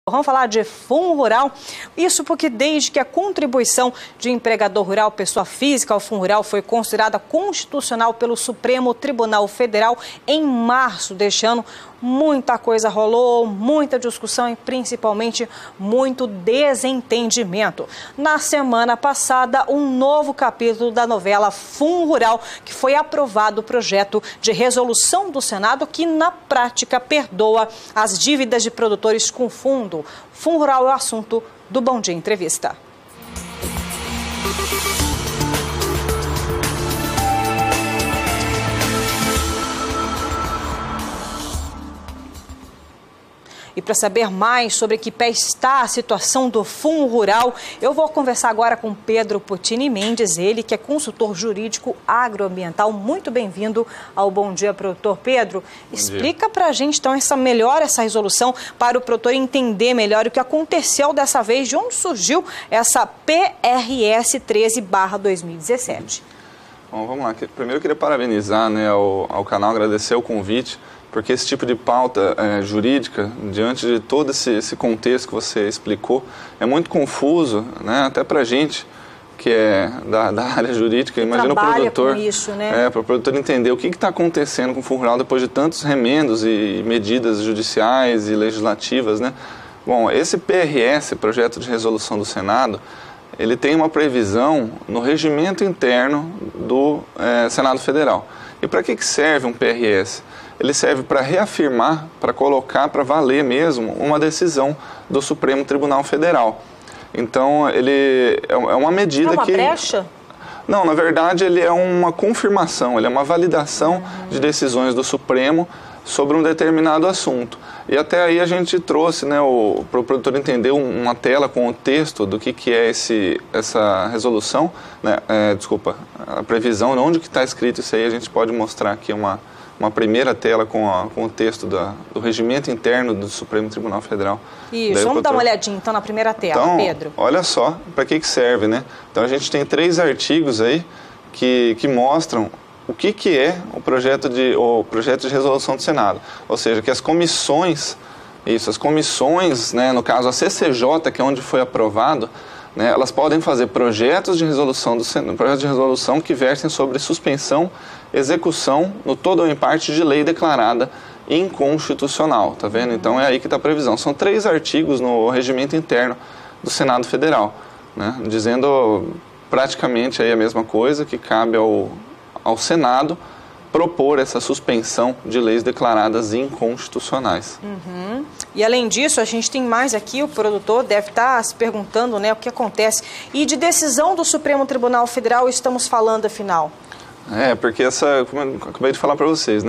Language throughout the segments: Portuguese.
Vamos falar de fundo rural, isso porque desde que a contribuição de empregador rural, pessoa física ao fundo rural, foi considerada constitucional pelo Supremo Tribunal Federal em março deste ano, muita coisa rolou, muita discussão e principalmente muito desentendimento. Na semana passada, um novo capítulo da novela Fundo Rural, que foi aprovado o projeto de resolução do Senado que na prática perdoa as dívidas de produtores com fundo. Fundo Rural é o assunto do Bom Dia Entrevista. E para saber mais sobre que pé está a situação do Fundo Rural, eu vou conversar agora com Pedro Potini Mendes, ele que é consultor jurídico agroambiental. Muito bem-vindo ao Bom Dia, produtor. Pedro, explica para a gente então essa resolução para o produtor entender melhor o que aconteceu dessa vez, de onde surgiu essa PRS 13/2017. Bom, vamos lá. Primeiro eu queria parabenizar, ao canal, agradecer o convite, porque esse tipo de pauta jurídica, diante de todo esse contexto que você explicou, é muito confuso, até para a gente que é da área jurídica. Imagina o produtor, com isso, para o produtor entender o que está acontecendo com o Fundo Rural depois de tantos remendos e medidas judiciais e legislativas. Bom, esse PRS, Projeto de Resolução do Senado, ele tem uma previsão no regimento interno do Senado Federal. E para que serve um PRS? Ele serve para reafirmar, para colocar, para valer mesmo, uma decisão do Supremo Tribunal Federal. Então, ele é uma medida que... É uma brecha? Não, na verdade, ele é uma confirmação, ele é uma validação de decisões do Supremo sobre um determinado assunto. E até aí a gente trouxe, para o produtor entender, uma tela com o texto do que é essa resolução, a previsão, onde que está escrito isso aí. A gente pode mostrar aqui uma primeira tela com o texto do regimento interno do Supremo Tribunal Federal. Isso, vamos dar uma olhadinha então na primeira tela, então, Pedro. Olha só para que serve, Então a gente tem 3 artigos aí que mostram o que é o projeto de resolução do Senado. Ou seja, que as comissões, no caso a CCJ, que é onde foi aprovado, elas podem fazer projetos de resolução que versem sobre suspensão, execução, no todo ou em parte, de lei declarada inconstitucional, tá vendo? Então é aí que está a previsão. São 3 artigos no regimento interno do Senado Federal, dizendo praticamente aí a mesma coisa, que cabe ao Senado propor essa suspensão de leis declaradas inconstitucionais. E além disso, a gente tem mais aqui, o produtor deve estar se perguntando o que acontece. E de decisão do Supremo Tribunal Federal estamos falando, afinal? Porque como eu acabei de falar para vocês,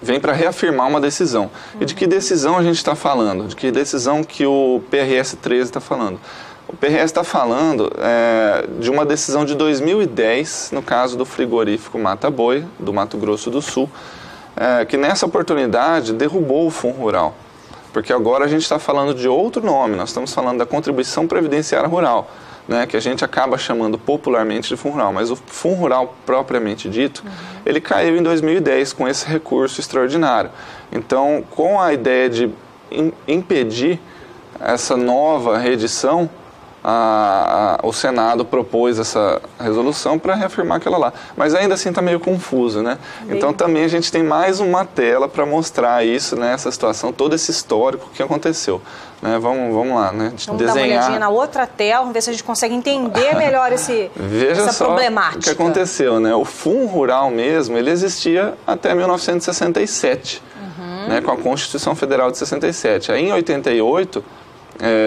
vem para reafirmar uma decisão. E de que decisão a gente está falando? De que decisão que o PRS 13 está falando? O PRS está falando de uma decisão de 2010, no caso do frigorífico Mata Boi, do Mato Grosso do Sul, que nessa oportunidade derrubou o Fundo Rural. Porque agora a gente está falando de outro nome, nós estamos falando da Contribuição Previdenciária Rural, que a gente acaba chamando popularmente de Fundo Rural, mas o Fundo Rural propriamente dito, ele caiu em 2010 com esse recurso extraordinário. Então, com a ideia de impedir essa nova reedição, o Senado propôs essa resolução para reafirmar aquela lá. Mas ainda assim está meio confuso, Então também a gente tem mais uma tela para mostrar isso, essa situação, todo esse histórico que aconteceu. Vamos lá, Vamos dar uma olhadinha na outra tela, vamos ver se a gente consegue entender melhor essa problemática. O que aconteceu, O Fundo Rural mesmo, ele existia até 1967, com a Constituição Federal de 67. Aí em 88...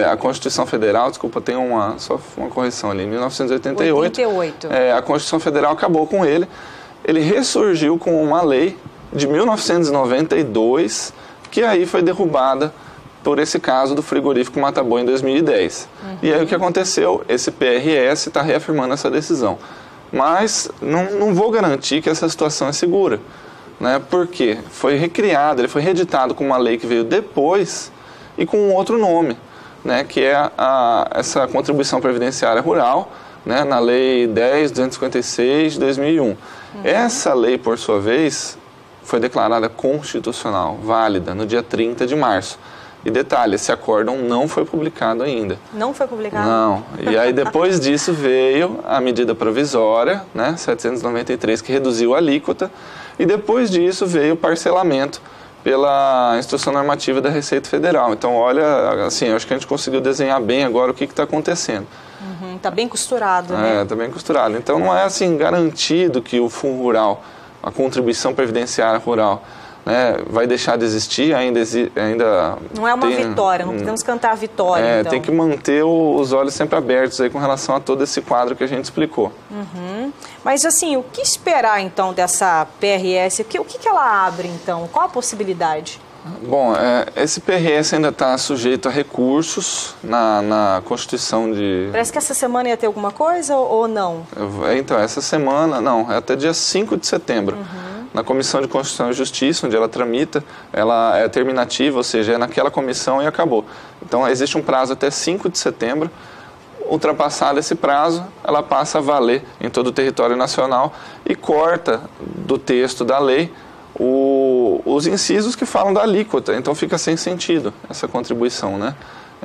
a Constituição Federal, tem só uma correção ali, em 1988, a Constituição Federal acabou com ele, ele ressurgiu com uma lei de 1992, que aí foi derrubada por esse caso do frigorífico Mata Boi em 2010. E aí o que aconteceu? Esse PRS está reafirmando essa decisão. Mas não vou garantir que essa situação é segura, porque foi recriado, ele foi reeditado com uma lei que veio depois e com um outro nome, que é essa Contribuição Previdenciária Rural, na Lei 10.256 de 2001. Essa lei, por sua vez, foi declarada constitucional, válida, no dia 30 de março. E detalhe, esse acórdão não foi publicado ainda. Não foi publicado? Não. E aí depois disso veio a medida provisória, né, 793, que reduziu a alíquota, e depois disso veio o parcelamento pela Instrução Normativa da Receita Federal. Então, olha, assim, eu acho que a gente conseguiu desenhar bem agora o que está acontecendo. Está bem costurado, né? Está bem costurado. Então, não é assim garantido que o Fundo Rural, a contribuição previdenciária rural, né, vai deixar de existir, ainda não é uma vitória, não podemos cantar a vitória, então. Tem que manter os olhos sempre abertos aí com relação a todo esse quadro que a gente explicou. Mas assim, o que esperar então dessa PRS? O que ela abre então? Qual a possibilidade? Bom, esse PRS ainda está sujeito a recursos na Constituição de... Parece que essa semana ia ter alguma coisa ou não? Então, essa semana, não, é até dia 5 de setembro. Na Comissão de Constituição e Justiça, onde ela tramita, ela é terminativa, ou seja, é naquela comissão e acabou. Então, existe um prazo até 5 de setembro. Ultrapassado esse prazo, ela passa a valer em todo o território nacional e corta do texto da lei os incisos que falam da alíquota. Então, fica sem sentido essa contribuição, né?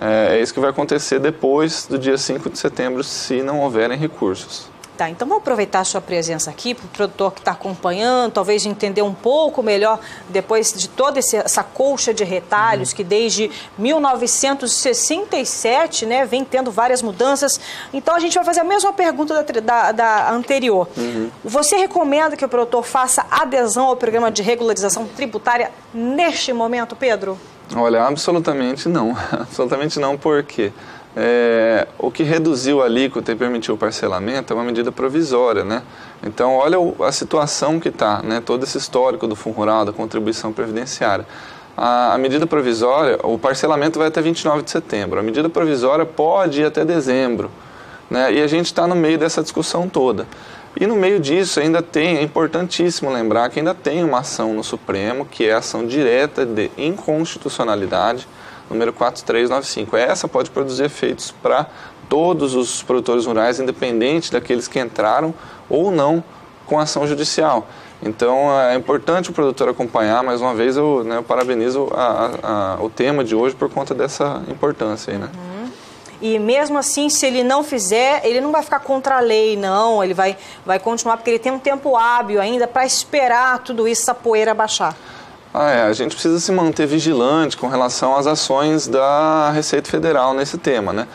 É isso que vai acontecer depois do dia 5 de setembro, se não houverem recursos. Tá, então vamos aproveitar a sua presença aqui para o produtor que está acompanhando, talvez entender um pouco melhor, depois de toda essa colcha de retalhos que desde 1967, né, vem tendo várias mudanças. Então a gente vai fazer a mesma pergunta da anterior. Você recomenda que o produtor faça adesão ao programa de regularização tributária neste momento, Pedro? Olha, absolutamente não. Absolutamente não, por quê? O que reduziu a alíquota e permitiu o parcelamento é uma medida provisória, né? Então, olha a situação que está, né? Todo esse histórico do Fundo Rural, da contribuição previdenciária. A medida provisória, o parcelamento vai até 29 de setembro. A medida provisória pode ir até dezembro, né? E a gente está no meio dessa discussão toda. E no meio disso ainda é importantíssimo lembrar que ainda tem uma ação no Supremo, que é a ação direta de inconstitucionalidade, número 4395. Essa pode produzir efeitos para todos os produtores rurais, independente daqueles que entraram ou não com ação judicial. Então, é importante o produtor acompanhar. Mais uma vez, eu parabenizo o tema de hoje por conta dessa importância aí, né? E mesmo assim, se ele não fizer, ele não vai ficar contra a lei, não. Ele vai continuar, porque ele tem um tempo hábil ainda para esperar tudo isso, essa poeira baixar. A gente precisa se manter vigilante com relação às ações da Receita Federal nesse tema, né?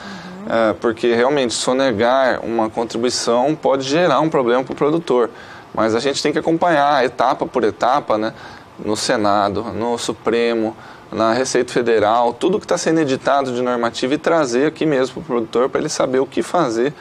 Porque realmente sonegar uma contribuição pode gerar um problema para o produtor, mas a gente tem que acompanhar etapa por etapa, né? No Senado, no Supremo, na Receita Federal, tudo que está sendo editado de normativa e trazer aqui mesmo para o produtor para ele saber o que fazer,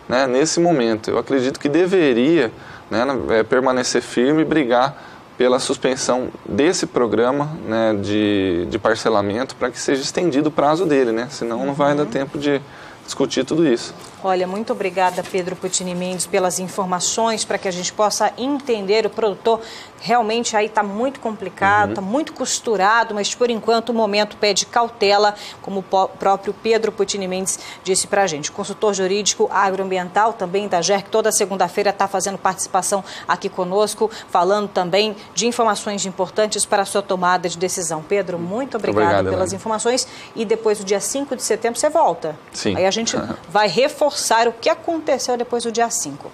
né, nesse momento. Eu acredito que deveria, né, permanecer firme e brigar pela suspensão desse programa, né, de parcelamento para que seja estendido o prazo dele, né? Senão não vai dar tempo de discutir tudo isso. Olha, muito obrigada, Pedro Puccini Mendes, pelas informações, para que a gente possa entender. O produtor realmente aí está muito complicado, está muito costurado, mas por enquanto o momento pede cautela, como o próprio Pedro Puccini Mendes disse para a gente. Consultor jurídico agroambiental também da GER, que toda segunda-feira está fazendo participação aqui conosco, falando também de informações importantes para a sua tomada de decisão. Pedro, muito obrigada pelas informações, e depois do dia 5 de setembro você volta. Sim. Aí a gente vai reforçar o que aconteceu depois do dia 5.